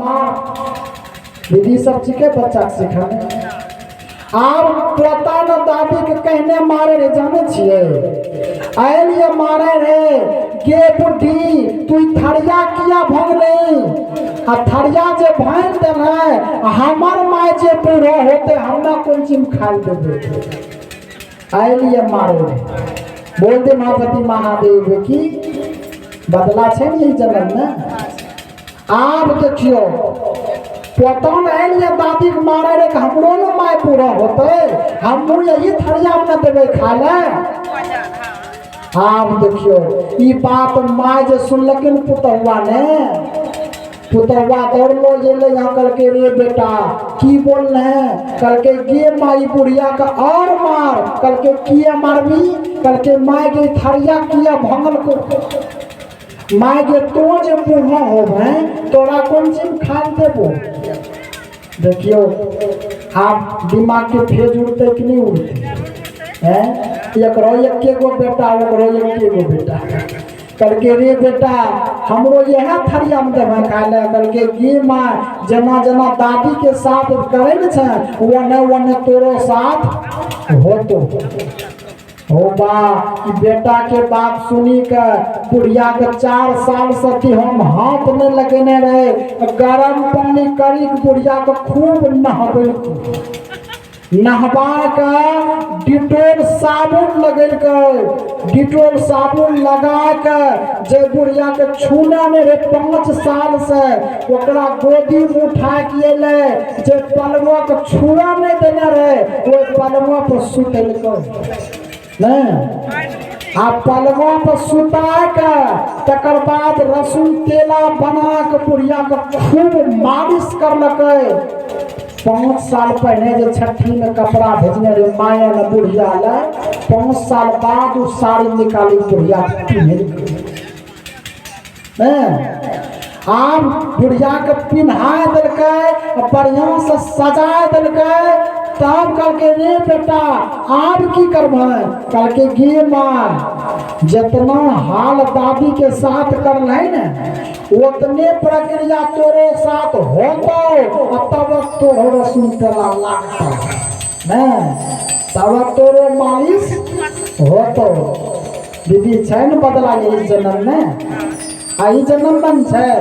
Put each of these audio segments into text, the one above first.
दीदी सब सीखे बच्चा के सिखाने। आब पोता न दादी के कहने मारे रे जाने छिए आइलिए मारे रे गे बुढ़ी तू थरिया किया भगले आ थरिया जे भांग देले हमर माय जे बूढ़ो होते हमरा कोन चीज खा देबे आइलिए मारे बोलते महापति महादेव की बदला छे नहीं जन्म में। आब देखियो पोतन आइलिए दादी के मारे रे हमरो न माय पूरा होते हमहू यही थरिया में देवे खा ले। आब देखियो ई बात माय जे सुनलकिन पुतहुआ ने पुतहुआ दौड़लो जेले यहाँ कहलके रे बेटा की बोलने कहलके गे माई बुढ़िया का और मार कहलके किया मारबी कहलके माय के थरिया किया भंगल को माय के तो जे बूढ़ा होबे तोरा कौन चीज खा देबो। देखियो आप दिमाग के फेज उड़ते कि नहीं उड़ते हैं एकरो एके गो बेटा ओकरो एके गो बेटा कहलके रे बेटा हमरो यह थरिया में देवे खा ले कहलके गे माँ जना जना दादी के साथ करे न छे वने वने तोरो साथ होतो हो बा कि बेटा के बात सुनी के बुढ़िया के 4 साल से कि हम हाथ में लगेने रहे गरम पानी करी बुढ़िया को खूब नहबे नहबा के डिटोल साबुन लगेल के डिटोल साबुन लगा के जे बुढ़िया के छूना में रे 5 साल से ओकरा गोदी में उठा के एले जे पलवा के छुआ नहीं देने रहे वो पलवा पर सुतल के नहीं आप पलवा पर सुता के तकर बाद रसूल तेला बना के बुढ़िया के खूब मालिश करलके। 5 साल पहले जो छठी में कपड़ा भेजने रे माया ने बुढ़िया ले 5 साल बाद वो साड़ी निकाली बुढ़िया आब बुढ़िया के पिन्हा दिलके बढ़िया से सजा दिलके तब कहलके रे बेटा आब की करबे कहलके गे माँ जितना हाल दादी के साथ करले ने उतने प्रक्रिया तोरे साथ होतो तब तोरो सुनतेला लागतो नहीं तब तोरो मालिश होतो। दीदी छै न बदला यही जन्म में आई जन्म बन है।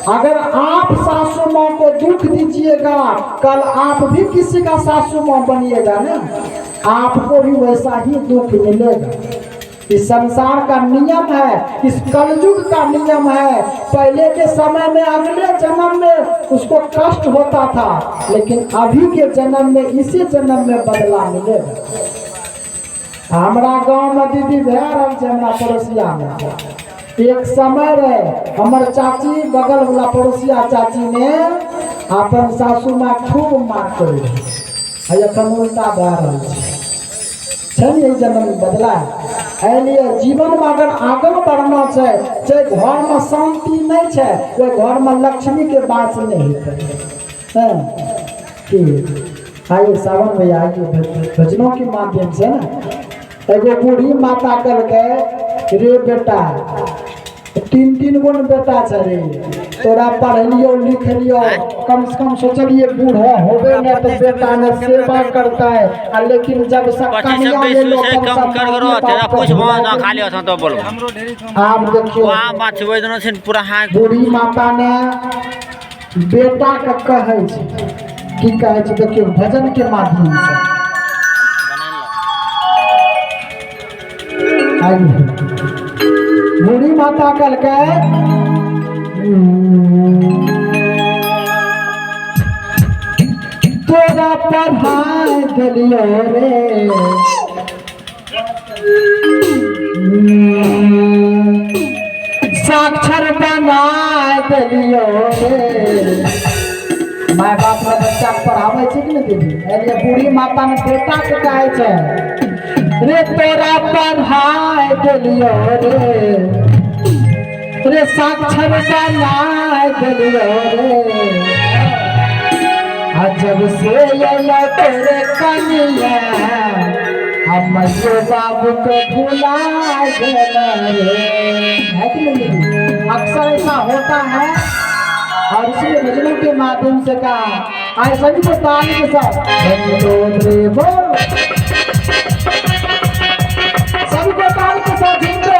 अगर आप सासू माँ को दुख दीजिएगा कल आप भी किसी का सासू माँ बनिएगा ना आपको भी वैसा ही दुख मिलेगा। इस संसार का नियम है इस कलयुग का नियम है। पहले के समय में अगले जन्म में उसको कष्ट होता था लेकिन अभी के जन्म में इसी जन्म में बदला मिलेगा। हमारा गांव में दीदी भै रहा हमारा पड़ोसिया में एक समय रहे हमर चाची बगल वाला पड़ोसिया चाची ने अपन सासू माँ खूब मार कर एखन उल्टा भै रहा है जन्म बदला है। जीवन में अगर आगे बढ़ना है चाहे घर में शांति नहीं है वो घर में लक्ष्मी के बात नहीं है आइए सावन में आइए भजनों के माध्यम से ना एगो बूढ़ी माता करके रे बेटा 3 गो बेटा छे रे तोरा पढ़लियो लिखलियो कम से कम सोचलिए बूढ़ा होबे न तो बेटा ने सेवा करता है लेकिन जब कन्या ले लो कम कर करो तेरा कुछ ना खा लियो तो बोलो आप देखियो वहां बात छै ओइदनो छै पूरा हां बूढ़ी माता ने बेटा के कहै छै की कहै छै देखियो भजन के माध्यम से बूढ़ी माता कल के तोरा पढ़ाई दिलियो रे साक्षर बनाए दिलियो रे माय बाप ने बच्चा पढ़ावे छै कि नहीं दीदी अरे बूढ़ी माता ने बेटा के कहै छै रे तोरा पढ़ाई दिलियो रे साक्षर बनाए दिलियो रे जब से ये तेरे कनिया हम यो बाबू को भुला गए रे। अक्सर ऐसा होता है और इसलिए भजनों के माध्यम से कहा आए सभी को ताली के साथ रे बोल सभी को ताली के साथ झूमते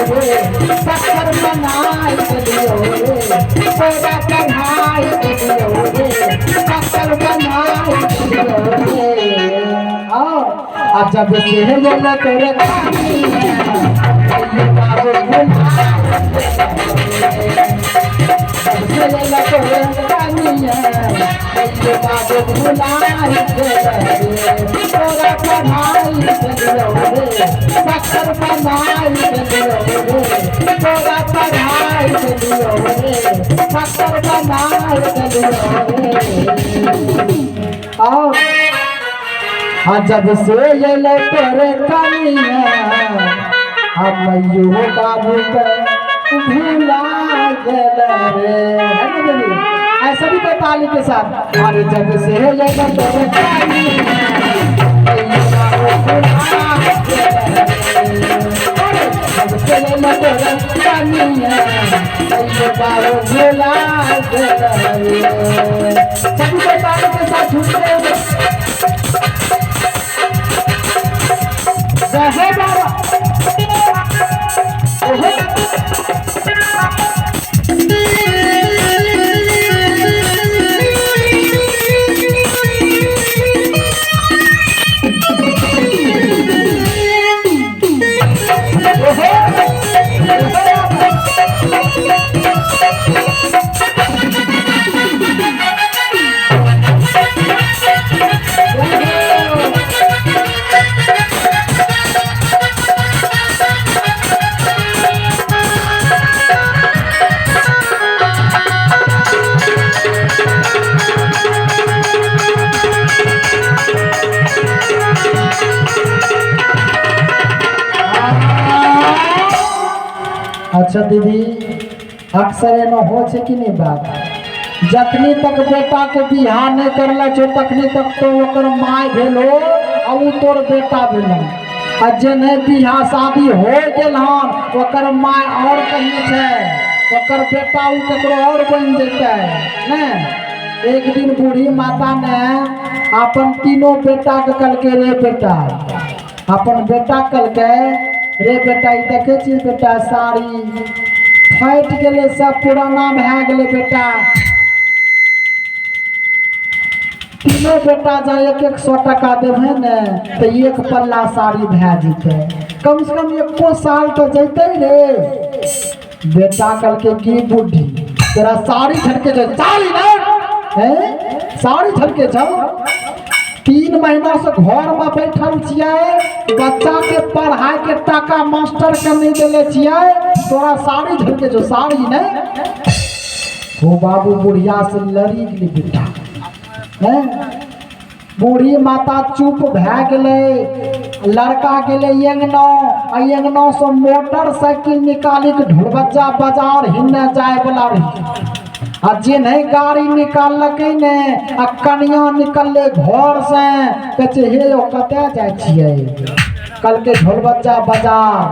हुए सत्तर बनाए दियो रे पूरा कन्हाई दियो रे सत्तर बनाए दियो रे और जब से ये तेरे कानी है बाबू भुलाए पूरा कन्हाई दियो रे सत्तर बनाए दियो रे पूरा कन्हाई दियो रे सत्तर बनाए दियो रे और जब से ये ले तेरे कनिया हम यो बाबू के भूला गेल रे ऐसा भी कोई ताली के साथ अरे जब से ये ले तेरे कनिया अच्छा दीदी अक्सर एनो हो छे कि नहीं बात जखनी तक बेटा के बियाह नहीं करला छो तखनी तक तो ओकर माय भेलो आ उ तोर बेटा भेलो आ जेने बियाह शादी हो गेल हन ओकर माय और कहीं छे ओकर बेटा उ ककरो और बन जेतै ने एक दिन बूढ़ी माता ने अपन तीनों बेटा के कहलकै रे बेटा अपन बेटा कहलकै रे बेटा ई देखे छी बेटा साड़ी फट गेले सब पुराना भए गेले बेटा तीनों बेटा जा 100 टका देबे ने तो एक पल्ला साड़ी भए जेते कम से कम 1 साल तो जैते रे बेटा कहलके की बुद्धि तेरा साड़ी झटके जो साड़ी ना है साड़ी झटके जाओ 3 महीना से घर में बैठल छियै बच्चा के पढ़ाई के टाका मास्टर के नहीं देले छियै तोरा साड़ी झलके जो साड़ी ने वो बाबू बुढ़िया से लड़ी गेली बेटा हैं बूढ़ी माता चुप भए गेले लड़का गेले अंगना से मोटरसाइकिल निकाली के ढोलबज्जा बाजार हिन्ने जाए वाला रही आ जे नहीं गाड़ी निकालकै ने आ कनिया निकलले घर से कहे हे ओ कते जाय छियै कहलकै ढोलबज्जा बाजार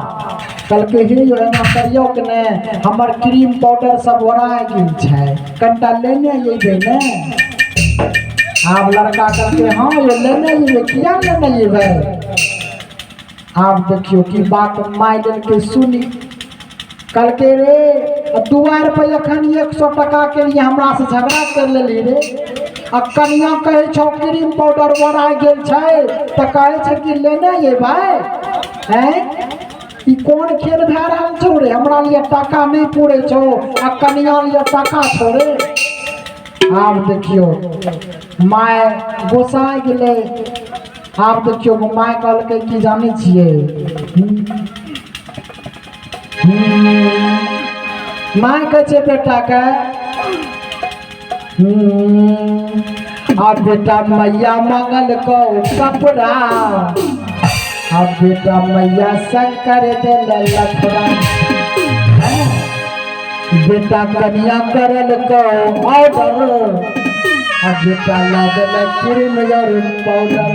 कहलकै हे यो एना करियो के ने हमर क्रीम पाउडर सब ओराय गेल छै कनिटा लेने अइबै ने आब लड़का कहलकै हाँ ये लेने अइबै किया लेने अइबै आब देखियो की बात माय देलकै सुनी कहलकै रे दुआर पर एखन 100 टका के लिए हमरा से झगड़ा कर लेली रे आ कनिया कहे छौ क्रीम पाउडर ओरा गेल छै त कहे छै कि लेने ये भाई हैं ई कोन खेल भए रहल छौ रे हमरा लिए टका नहीं पूरे छौ आ कनिया लिए टका छौ रे आब देखियो माय गोसा गेले आब देखियो माय कहलकै कि जानै छियै माय कहे बेटा के आ बेटा मैया मंगल को कपड़ा अब बेटा मैया शंकर दिल लखड़ा बेटा कन्या करल को ऑर्डर अब बेटा लागल क्रीम और पाउडर